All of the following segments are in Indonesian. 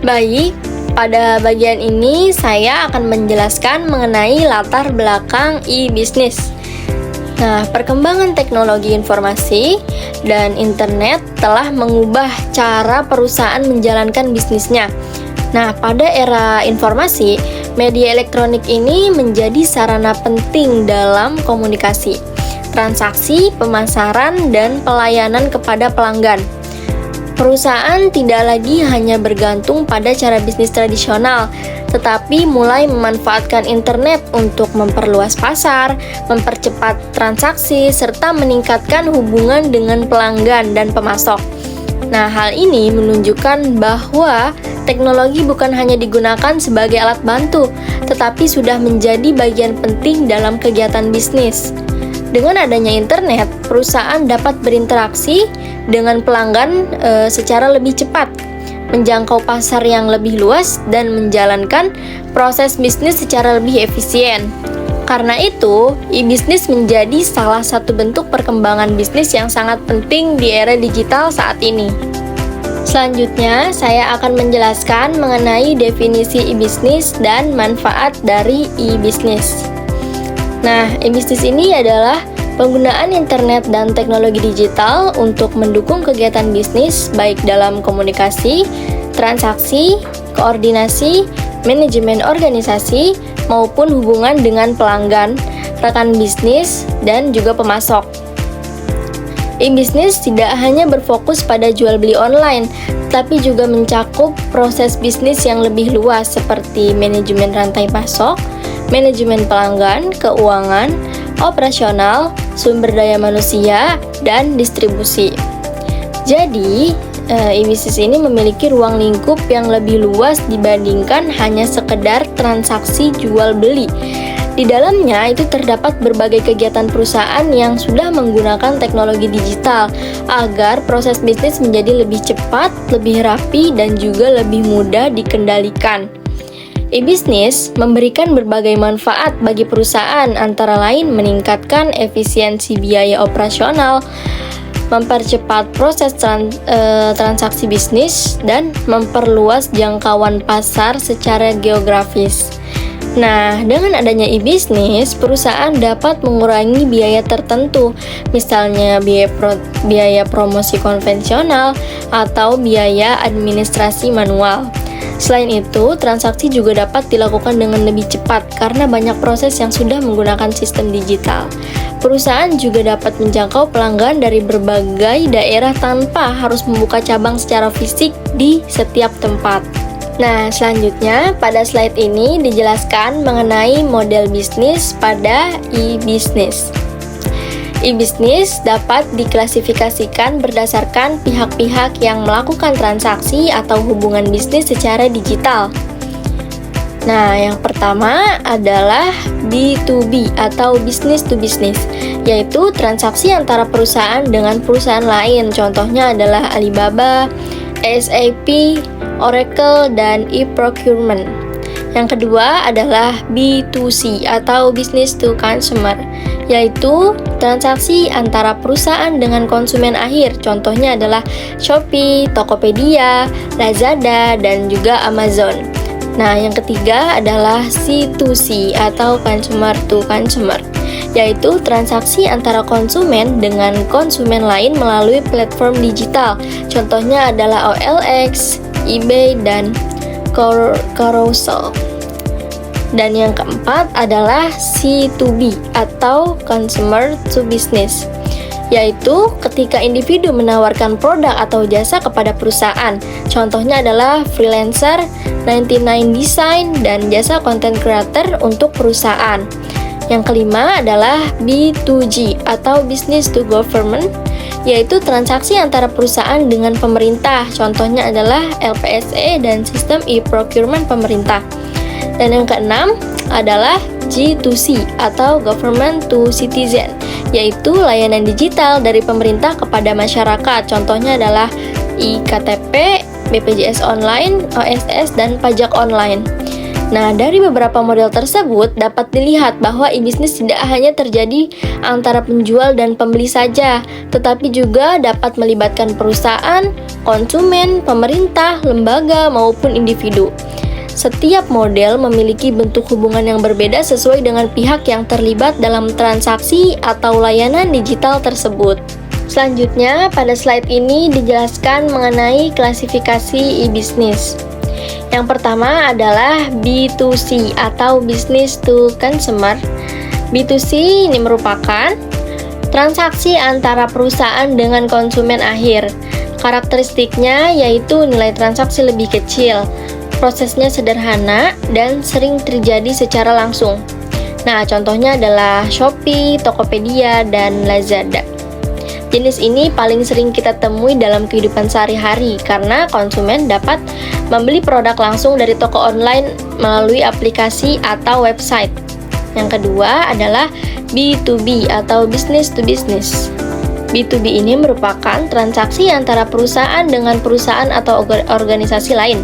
Baik, pada bagian ini saya akan menjelaskan mengenai latar belakang e-bisnis. Nah, perkembangan teknologi informasi dan internet telah mengubah cara perusahaan menjalankan bisnisnya. Nah, pada era informasi, media elektronik ini menjadi sarana penting dalam komunikasi, transaksi, pemasaran, dan pelayanan kepada pelanggan. Perusahaan tidak lagi hanya bergantung pada cara bisnis tradisional, tetapi mulai memanfaatkan internet untuk memperluas pasar, mempercepat transaksi, serta meningkatkan hubungan dengan pelanggan dan pemasok. Nah, hal ini menunjukkan bahwa teknologi bukan hanya digunakan sebagai alat bantu, tetapi sudah menjadi bagian penting dalam kegiatan bisnis. Dengan adanya internet, perusahaan dapat berinteraksi dengan pelanggan secara lebih cepat, menjangkau pasar yang lebih luas, dan menjalankan proses bisnis secara lebih efisien. Karena itu, e-bisnis menjadi salah satu bentuk perkembangan bisnis yang sangat penting di era digital saat ini. Selanjutnya, saya akan menjelaskan mengenai definisi e-bisnis dan manfaat dari e-bisnis. Nah, e-bisnis ini adalah penggunaan internet dan teknologi digital untuk mendukung kegiatan bisnis baik dalam komunikasi, transaksi, koordinasi, manajemen organisasi, maupun hubungan dengan pelanggan, rekan bisnis, dan juga pemasok. E-bisnis tidak hanya berfokus pada jual beli online, tapi juga mencakup proses bisnis yang lebih luas seperti manajemen rantai pasok, manajemen pelanggan, keuangan, operasional, sumber daya manusia, dan distribusi. Jadi, e-bisnis ini memiliki ruang lingkup yang lebih luas dibandingkan hanya sekedar transaksi jual beli. Di dalamnya itu terdapat berbagai kegiatan perusahaan yang sudah menggunakan teknologi digital agar proses bisnis menjadi lebih cepat, lebih rapi, dan juga lebih mudah dikendalikan. E-bisnis memberikan berbagai manfaat bagi perusahaan, antara lain meningkatkan efisiensi biaya operasional, mempercepat proses transaksi bisnis, dan memperluas jangkauan pasar secara geografis. Nah, dengan adanya e-bisnis, perusahaan dapat mengurangi biaya tertentu, misalnya biaya promosi konvensional atau biaya administrasi manual. Selain itu, transaksi juga dapat dilakukan dengan lebih cepat karena banyak proses yang sudah menggunakan sistem digital. Perusahaan juga dapat menjangkau pelanggan dari berbagai daerah tanpa harus membuka cabang secara fisik di setiap tempat. Nah, selanjutnya pada slide ini dijelaskan mengenai model bisnis pada e-bisnis. E-bisnis dapat diklasifikasikan berdasarkan pihak-pihak yang melakukan transaksi atau hubungan bisnis secara digital. Nah, yang pertama adalah B2B atau business to business, yaitu transaksi antara perusahaan dengan perusahaan lain. Contohnya adalah Alibaba, SAP, Oracle, dan e-procurement. Yang kedua adalah B2C atau business to consumer, yaitu transaksi antara perusahaan dengan konsumen akhir. Contohnya adalah Shopee, Tokopedia, Lazada, dan juga Amazon. Nah, yang ketiga adalah C2C atau consumer to consumer, yaitu transaksi antara konsumen dengan konsumen lain melalui platform digital. Contohnya adalah OLX, eBay, dan Carousel. Dan yang keempat adalah C2B atau consumer to business, yaitu ketika individu menawarkan produk atau jasa kepada perusahaan. Contohnya adalah freelancer, 99 Design, dan jasa content creator untuk perusahaan. Yang kelima adalah B2G atau business to government, yaitu transaksi antara perusahaan dengan pemerintah. Contohnya adalah LPSE dan sistem e-procurement pemerintah. Dan yang keenam adalah G2C atau government to citizen, yaitu layanan digital dari pemerintah kepada masyarakat. Contohnya adalah iKTP, BPJS online, OSS, dan pajak online. Nah, dari beberapa model tersebut dapat dilihat bahwa e-bisnis tidak hanya terjadi antara penjual dan pembeli saja, tetapi juga dapat melibatkan perusahaan, konsumen, pemerintah, lembaga, maupun individu. Setiap model memiliki bentuk hubungan yang berbeda sesuai dengan pihak yang terlibat dalam transaksi atau layanan digital tersebut. Selanjutnya, pada slide ini dijelaskan mengenai klasifikasi e-bisnis. Yang pertama adalah B2C atau Business to Consumer. B2C ini merupakan transaksi antara perusahaan dengan konsumen akhir. Karakteristiknya yaitu nilai transaksi lebih kecil, prosesnya sederhana, dan sering terjadi secara langsung. Nah, contohnya adalah Shopee, Tokopedia, dan Lazada. Jenis ini paling sering kita temui dalam kehidupan sehari-hari karena konsumen dapat membeli produk langsung dari toko online melalui aplikasi atau website. Yang kedua adalah B2B atau Business to Business. B2B ini merupakan transaksi antara perusahaan dengan perusahaan atau organisasi lain.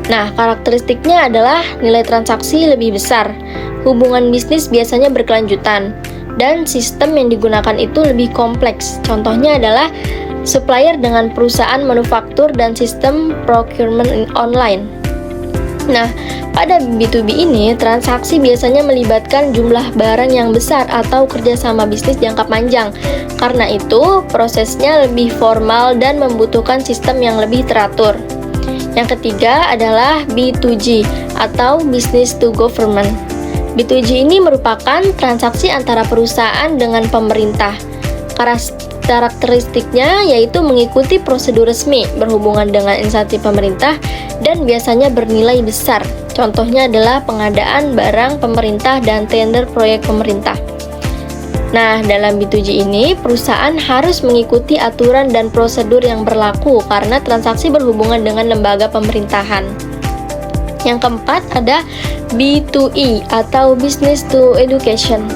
Nah, karakteristiknya adalah nilai transaksi lebih besar, hubungan bisnis biasanya berkelanjutan, dan sistem yang digunakan itu lebih kompleks. Contohnya adalah supplier dengan perusahaan manufaktur dan sistem procurement online. Nah, pada B2B ini, transaksi biasanya melibatkan jumlah barang yang besar atau kerjasama bisnis jangka panjang. Karena itu, prosesnya lebih formal dan membutuhkan sistem yang lebih teratur. Yang ketiga adalah B2G atau Business to Government. B2G ini merupakan transaksi antara perusahaan dengan pemerintah. Karakteristiknya yaitu mengikuti prosedur resmi, berhubungan dengan instansi pemerintah, dan biasanya bernilai besar. Contohnya adalah pengadaan barang pemerintah dan tender proyek pemerintah. Nah, dalam B2G ini, perusahaan harus mengikuti aturan dan prosedur yang berlaku karena transaksi berhubungan dengan lembaga pemerintahan. Yang keempat ada B2E atau Business to Education.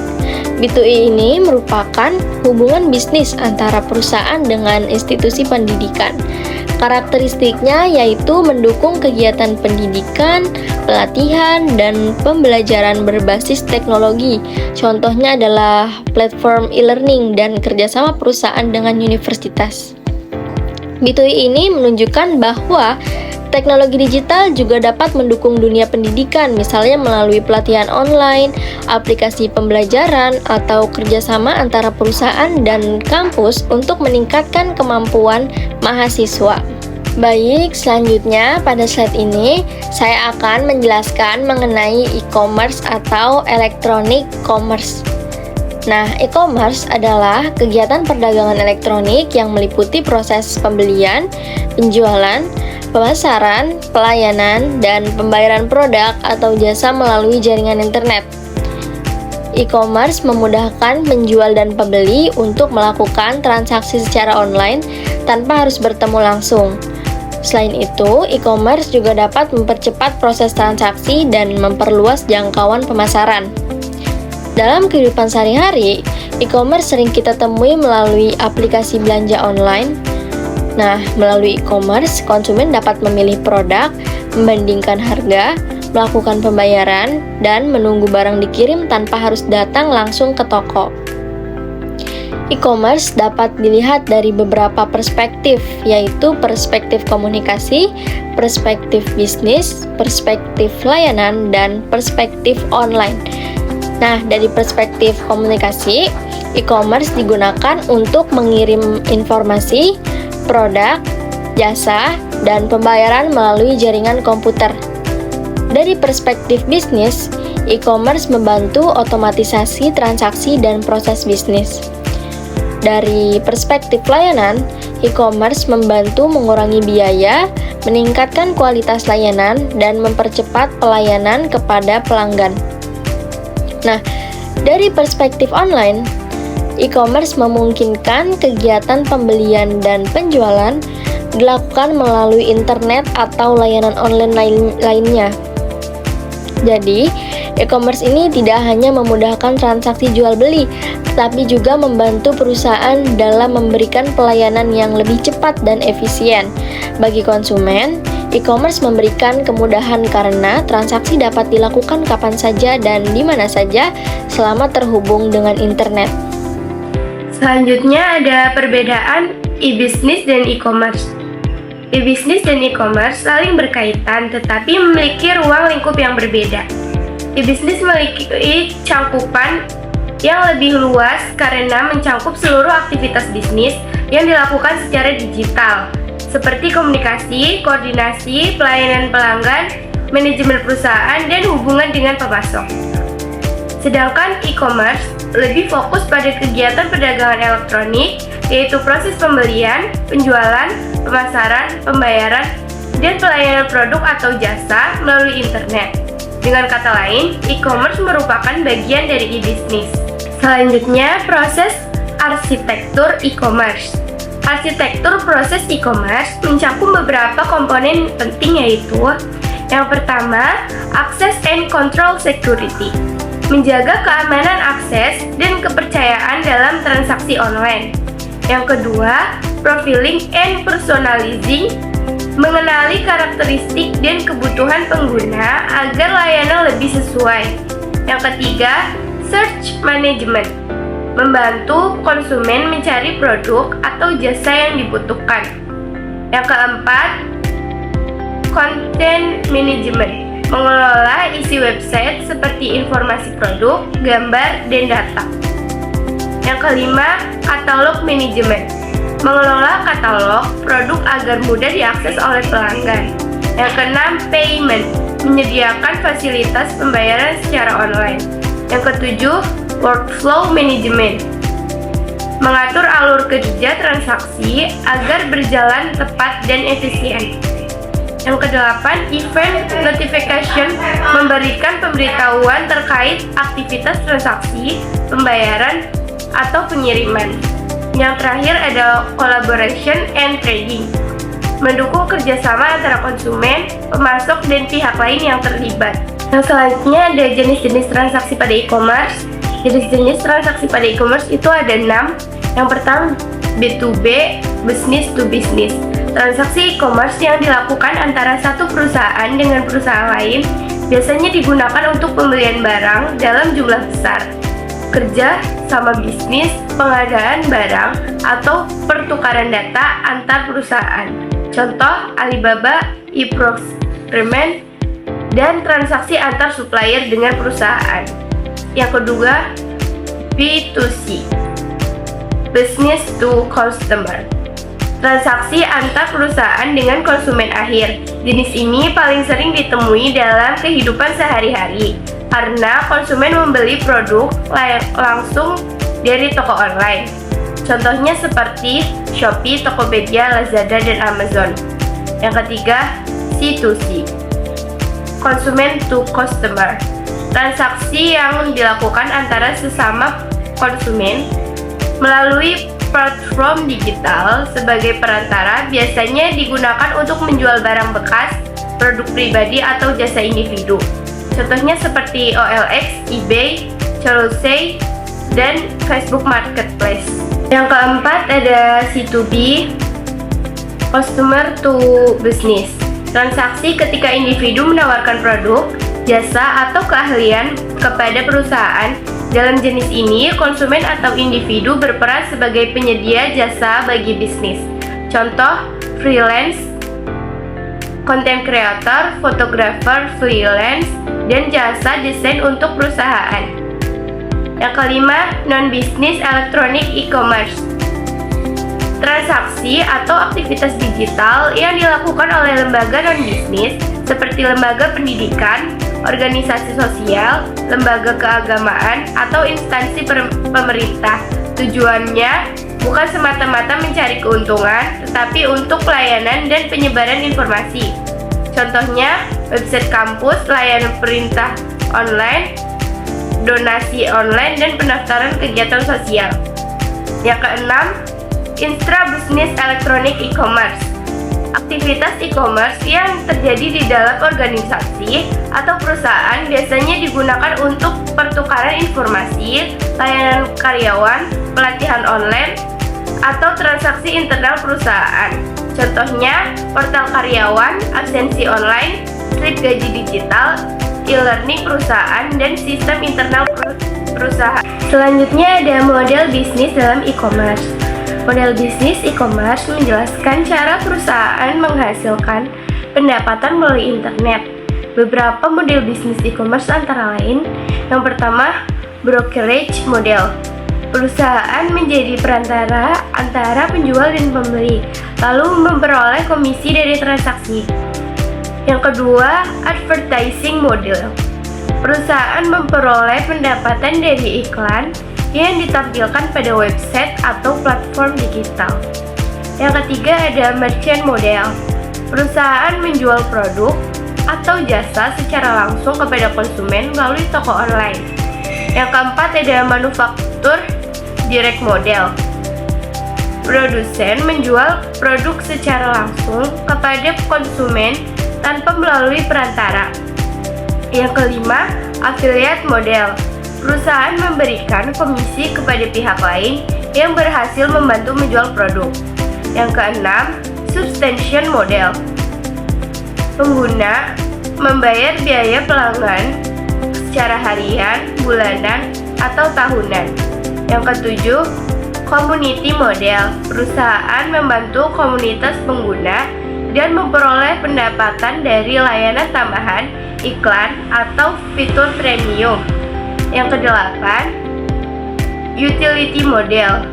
B2E ini merupakan hubungan bisnis antara perusahaan dengan institusi pendidikan. Karakteristiknya yaitu mendukung kegiatan pendidikan, pelatihan, dan pembelajaran berbasis teknologi. Contohnya adalah platform e-learning dan kerjasama perusahaan dengan universitas. B2E ini menunjukkan bahwa teknologi digital juga dapat mendukung dunia pendidikan, misalnya melalui pelatihan online, aplikasi pembelajaran, atau kerjasama antara perusahaan dan kampus untuk meningkatkan kemampuan mahasiswa. Baik, selanjutnya pada slide ini saya akan menjelaskan mengenai e-commerce atau electronic commerce. Nah, e-commerce adalah kegiatan perdagangan elektronik yang meliputi proses pembelian, penjualan, pemasaran, pelayanan, dan pembayaran produk atau jasa melalui jaringan internet. E-commerce memudahkan penjual dan pembeli untuk melakukan transaksi secara online tanpa harus bertemu langsung. Selain itu, e-commerce juga dapat mempercepat proses transaksi dan memperluas jangkauan pemasaran. Dalam kehidupan sehari-hari, e-commerce sering kita temui melalui aplikasi belanja online. Nah, melalui e-commerce, konsumen dapat memilih produk, membandingkan harga, melakukan pembayaran, dan menunggu barang dikirim tanpa harus datang langsung ke toko. E-commerce dapat dilihat dari beberapa perspektif, yaitu perspektif komunikasi, perspektif bisnis, perspektif layanan, dan perspektif online. Nah, dari perspektif komunikasi, e-commerce digunakan untuk mengirim informasi, produk, jasa, dan pembayaran melalui jaringan komputer. Dari perspektif bisnis, e-commerce membantu otomatisasi transaksi dan proses bisnis. Dari perspektif layanan, e-commerce membantu mengurangi biaya, meningkatkan kualitas layanan, dan mempercepat pelayanan kepada pelanggan. Nah, dari perspektif online, e-commerce memungkinkan kegiatan pembelian dan penjualan dilakukan melalui internet atau layanan online lainnya. Jadi, e-commerce ini tidak hanya memudahkan transaksi jual beli, tetapi juga membantu perusahaan dalam memberikan pelayanan yang lebih cepat dan efisien. Bagi konsumen, E-commerce memberikan kemudahan karena transaksi dapat dilakukan kapan saja dan di mana saja selama terhubung dengan internet. Selanjutnya ada perbedaan e-business dan e-commerce. E-business dan e-commerce saling berkaitan tetapi memiliki ruang lingkup yang berbeda. E-business memiliki cakupan yang lebih luas karena mencakup seluruh aktivitas bisnis yang dilakukan secara digital, seperti komunikasi, koordinasi, pelayanan pelanggan, manajemen perusahaan, dan hubungan dengan pemasok. Sedangkan e-commerce lebih fokus pada kegiatan perdagangan elektronik, yaitu proses pembelian, penjualan, pemasaran, pembayaran, dan pelayanan produk atau jasa melalui internet. Dengan kata lain, e-commerce merupakan bagian dari e-business. Selanjutnya, proses arsitektur e-commerce. Arsitektur proses e-commerce mencakup beberapa komponen penting, yaitu yang pertama, access and control security, menjaga keamanan akses dan kepercayaan dalam transaksi online. Yang kedua, profiling and personalizing, mengenali karakteristik dan kebutuhan pengguna agar layanan lebih sesuai. Yang ketiga, search management, membantu konsumen mencari produk atau jasa yang dibutuhkan. Yang keempat, content management, mengelola isi website seperti informasi produk, gambar, dan data. Yang kelima, katalog management, mengelola katalog produk agar mudah diakses oleh pelanggan. Yang keenam, payment, menyediakan fasilitas pembayaran secara online. Yang ketujuh, workflow management, mengatur alur kerja transaksi agar berjalan tepat dan efisien. Yang kedelapan, event notification, memberikan pemberitahuan terkait aktivitas transaksi, pembayaran, atau pengiriman. Yang terakhir ada collaboration and trading, mendukung kerjasama antara konsumen, pemasok, dan pihak lain yang terlibat. Yang selanjutnya ada jenis-jenis transaksi pada e-commerce. Jenis-jenis transaksi pada e-commerce itu ada 6. Yang pertama, B2B, business to business. Transaksi e-commerce yang dilakukan antara satu perusahaan dengan perusahaan lain biasanya digunakan untuk pembelian barang dalam jumlah besar, kerja sama bisnis, pengadaan barang, atau pertukaran data antar perusahaan. Contoh, Alibaba, e-procurement, dan transaksi antar supplier dengan perusahaan. Yang kedua, B2C, business to customer, transaksi antar perusahaan dengan konsumen akhir. Jenis ini paling sering ditemui dalam kehidupan sehari-hari karena konsumen membeli produk langsung dari toko online. Contohnya seperti Shopee, Tokopedia, Lazada, dan Amazon. Yang ketiga, C2C, consumer to customer, transaksi yang dilakukan antara sesama konsumen melalui platform digital sebagai perantara, biasanya digunakan untuk menjual barang bekas, produk pribadi, atau jasa individu. Contohnya seperti OLX, eBay, Carousel, dan Facebook Marketplace. Yang keempat ada C2B, customer to business, transaksi ketika individu menawarkan produk, jasa, atau keahlian kepada perusahaan. Dalam jenis ini, konsumen atau individu berperan sebagai penyedia jasa bagi bisnis. Contoh, freelance, content creator, fotografer freelance, dan jasa desain untuk perusahaan. Yang kelima, non-business electronic e-commerce, transaksi atau aktivitas digital yang dilakukan oleh lembaga non-bisnis seperti lembaga pendidikan, organisasi sosial, lembaga keagamaan, atau instansi pemerintah. Tujuannya bukan semata-mata mencari keuntungan, tetapi untuk pelayanan dan penyebaran informasi. Contohnya, website kampus, layanan perintah online, donasi online, dan pendaftaran kegiatan sosial. Yang keenam, intra-business electronic e-commerce, aktivitas e-commerce yang terjadi di dalam organisasi atau perusahaan biasanya digunakan untuk pertukaran informasi, layanan karyawan, pelatihan online, atau transaksi internal perusahaan. Contohnya, portal karyawan, absensi online, slip gaji digital, e-learning perusahaan, dan sistem internal perusahaan. Selanjutnya ada model bisnis dalam e-commerce. Model bisnis e-commerce menjelaskan cara perusahaan menghasilkan pendapatan melalui internet. Beberapa model bisnis e-commerce antara lain, yang pertama, brokerage model. Perusahaan menjadi perantara antara penjual dan pembeli, lalu memperoleh komisi dari transaksi. Yang kedua, advertising model. Perusahaan memperoleh pendapatan dari iklan yang ditampilkan pada website atau platform digital. Yang ketiga ada merchant model. Perusahaan menjual produk atau jasa secara langsung kepada konsumen melalui toko online. Yang keempat ada manufaktur direct model. Produsen menjual produk secara langsung kepada konsumen tanpa melalui perantara. Yang kelima, affiliate model. Perusahaan memberikan komisi kepada pihak lain yang berhasil membantu menjual produk. Yang keenam, subscription model. Pengguna membayar biaya pelanggan secara harian, bulanan, atau tahunan. Yang ketujuh, community model. Perusahaan membantu komunitas pengguna dan memperoleh pendapatan dari layanan tambahan, iklan, atau fitur premium. Yang kedelapan, utility model.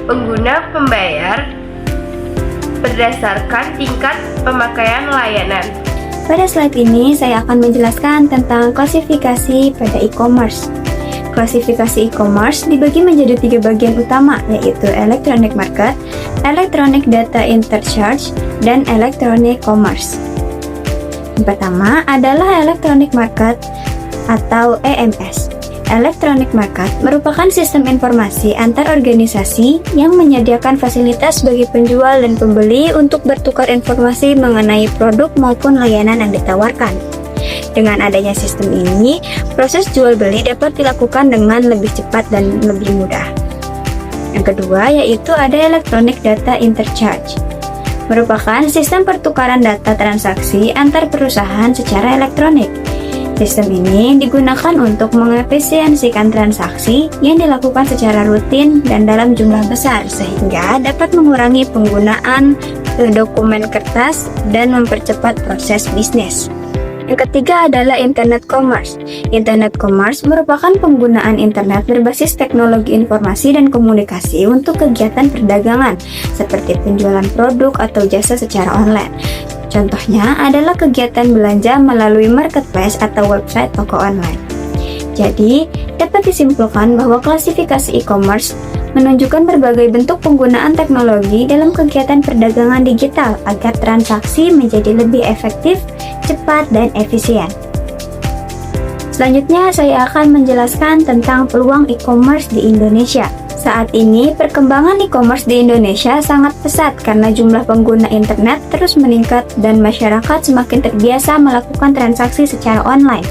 Pengguna membayar berdasarkan tingkat pemakaian layanan. Pada slide ini saya akan menjelaskan tentang klasifikasi pada e-commerce. Klasifikasi e-commerce dibagi menjadi 3 bagian utama, yaitu electronic market, electronic data interchange, dan electronic commerce. Yang pertama adalah electronic market atau EMS. Electronic market merupakan sistem informasi antar organisasi yang menyediakan fasilitas bagi penjual dan pembeli untuk bertukar informasi mengenai produk maupun layanan yang ditawarkan. Dengan adanya sistem ini, proses jual beli dapat dilakukan dengan lebih cepat dan lebih mudah. Yang kedua yaitu ada electronic data interchange. Merupakan sistem pertukaran data transaksi antar perusahaan secara elektronik. Sistem ini digunakan untuk mengefisiensikan transaksi yang dilakukan secara rutin dan dalam jumlah besar sehingga dapat mengurangi penggunaan dokumen kertas dan mempercepat proses bisnis. Yang ketiga adalah Internet Commerce. Internet Commerce merupakan penggunaan internet berbasis teknologi informasi dan komunikasi untuk kegiatan perdagangan, seperti penjualan produk atau jasa secara online. Contohnya adalah kegiatan belanja melalui marketplace atau website toko online. Jadi, dapat disimpulkan bahwa klasifikasi e-commerce menunjukkan berbagai bentuk penggunaan teknologi dalam kegiatan perdagangan digital agar transaksi menjadi lebih efektif, cepat, dan efisien. Selanjutnya, saya akan menjelaskan tentang peluang e-commerce di Indonesia. Saat ini, perkembangan e-commerce di Indonesia sangat pesat karena jumlah pengguna internet terus meningkat dan masyarakat semakin terbiasa melakukan transaksi secara online.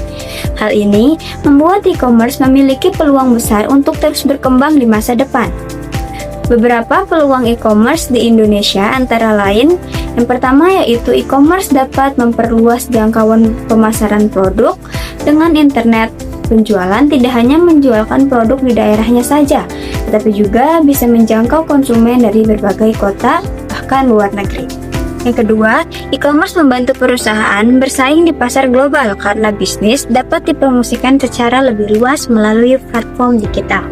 Hal ini membuat e-commerce memiliki peluang besar untuk terus berkembang di masa depan. Beberapa peluang e-commerce di Indonesia antara lain, yang pertama yaitu e-commerce dapat memperluas jangkauan pemasaran produk dengan internet. Penjualan tidak hanya menjualkan produk di daerahnya saja, tetapi juga bisa menjangkau konsumen dari berbagai kota, bahkan luar negeri. Yang kedua, e-commerce membantu perusahaan bersaing di pasar global karena bisnis dapat dipromosikan secara lebih luas melalui platform digital.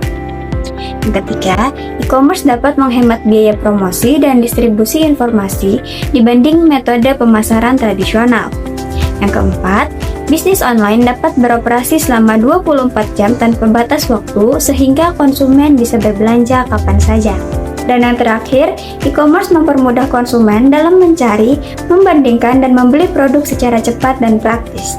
Yang ketiga, e-commerce dapat menghemat biaya promosi dan distribusi informasi dibanding metode pemasaran tradisional. Yang keempat, bisnis online dapat beroperasi selama 24 jam tanpa batas waktu sehingga konsumen bisa berbelanja kapan saja. Dan yang terakhir, e-commerce mempermudah konsumen dalam mencari, membandingkan, dan membeli produk secara cepat dan praktis.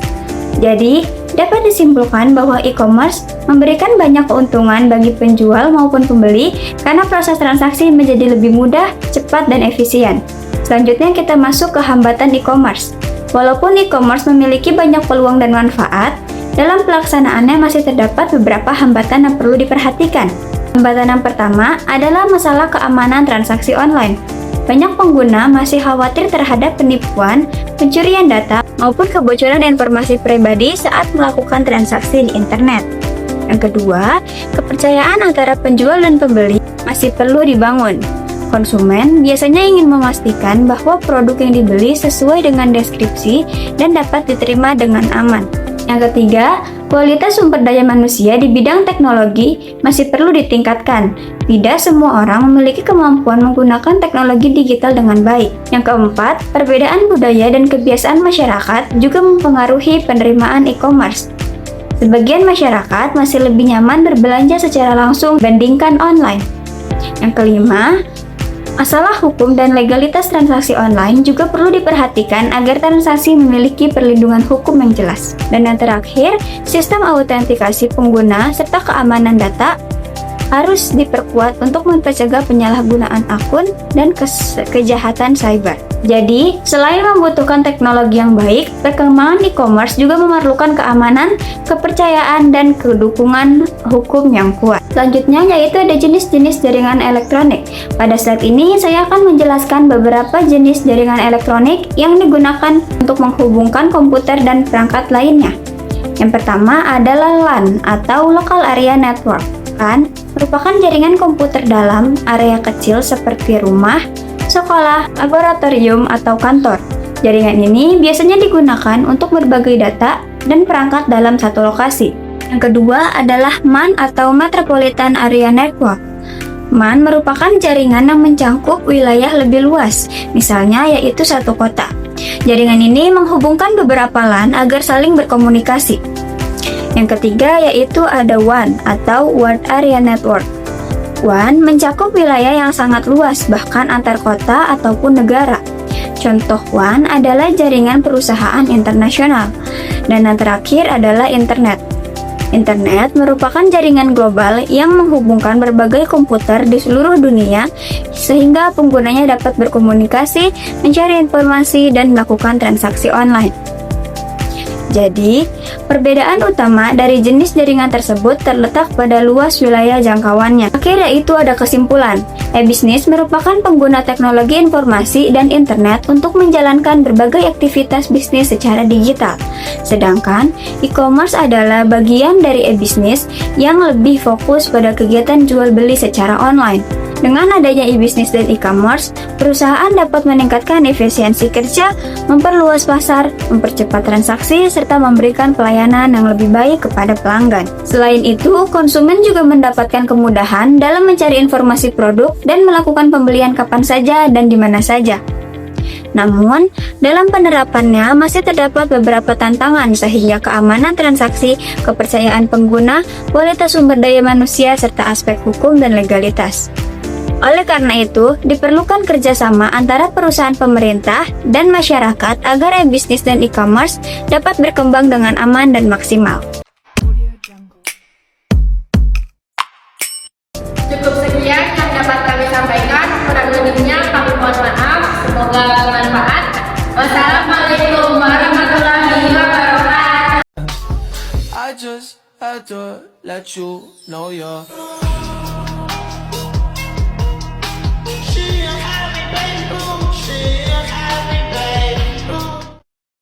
Jadi, dapat disimpulkan bahwa e-commerce memberikan banyak keuntungan bagi penjual maupun pembeli karena proses transaksi menjadi lebih mudah, cepat, dan efisien. Selanjutnya kita masuk ke hambatan e-commerce. Walaupun e-commerce memiliki banyak peluang dan manfaat, dalam pelaksanaannya masih terdapat beberapa hambatan yang perlu diperhatikan. Hambatan yang pertama adalah masalah keamanan transaksi online. banyak pengguna masih khawatir terhadap penipuan, pencurian data, maupun kebocoran informasi pribadi saat melakukan transaksi di internet. Yang kedua, kepercayaan antara penjual dan pembeli masih perlu dibangun. Konsumen biasanya ingin memastikan bahwa produk yang dibeli sesuai dengan deskripsi dan dapat diterima dengan aman. Yang ketiga, kualitas sumber daya manusia di bidang teknologi masih perlu ditingkatkan. Tidak semua orang memiliki kemampuan menggunakan teknologi digital dengan baik. Yang keempat, perbedaan budaya dan kebiasaan masyarakat juga mempengaruhi penerimaan e-commerce. Sebagian masyarakat masih lebih nyaman berbelanja secara langsung dibandingkan online. Yang kelima, masalah hukum dan legalitas transaksi online juga perlu diperhatikan agar transaksi memiliki perlindungan hukum yang jelas. Dan yang terakhir, sistem autentikasi pengguna serta keamanan data harus diperkuat untuk mempercegah penyalahgunaan akun dan kejahatan cyber. Jadi, selain membutuhkan teknologi yang baik, perkembangan e-commerce juga memerlukan keamanan, kepercayaan, dan kedukungan hukum yang kuat. Selanjutnya yaitu ada jenis-jenis jaringan elektronik. Pada saat ini, saya akan menjelaskan beberapa jenis jaringan elektronik yang digunakan untuk menghubungkan komputer dan perangkat lainnya. Yang pertama adalah LAN atau Local Area Network. LAN merupakan jaringan komputer dalam area kecil seperti rumah, sekolah, laboratorium, atau kantor. Jaringan ini biasanya digunakan untuk berbagai data dan perangkat dalam satu lokasi. Yang kedua adalah MAN atau Metropolitan Area Network. MAN merupakan jaringan yang mencakup wilayah lebih luas, misalnya yaitu satu kota. Jaringan ini menghubungkan beberapa LAN agar saling berkomunikasi. Yang ketiga yaitu ada WAN atau Wide Area Network. WAN mencakup wilayah yang sangat luas, bahkan antar kota ataupun negara. Contoh WAN adalah jaringan perusahaan internasional. Dan yang terakhir adalah Internet. Internet merupakan jaringan global yang menghubungkan berbagai komputer di seluruh dunia sehingga penggunanya dapat berkomunikasi, mencari informasi, dan melakukan transaksi online. Jadi, perbedaan utama dari jenis jaringan tersebut terletak pada luas wilayah jangkauannya. Akhirnya itu ada kesimpulan. E-bisnis merupakan pengguna teknologi informasi dan internet untuk menjalankan berbagai aktivitas bisnis secara digital. Sedangkan e-commerce adalah bagian dari e-bisnis yang lebih fokus pada kegiatan jual beli secara online. Dengan adanya e-bisnis dan e-commerce, perusahaan dapat meningkatkan efisiensi kerja, memperluas pasar, mempercepat transaksi, serta memberikan pelayanan yang lebih baik kepada pelanggan. Selain itu, konsumen juga mendapatkan kemudahan dalam mencari informasi produk dan melakukan pembelian kapan saja dan di mana saja. Namun, dalam penerapannya masih terdapat beberapa tantangan sehingga keamanan transaksi, kepercayaan pengguna, kualitas sumber daya manusia, serta aspek hukum dan legalitas. Oleh karena itu, diperlukan kerjasama antara perusahaan pemerintah dan masyarakat agar e-bisnis dan e-commerce dapat berkembang dengan aman dan maksimal. Cukup sekian yang dapat kami sampaikan. Kurang lebihnya kami mohon maaf. Semoga bermanfaat. Wassalamualaikum warahmatullahi wabarakatuh. I just had to let you know you're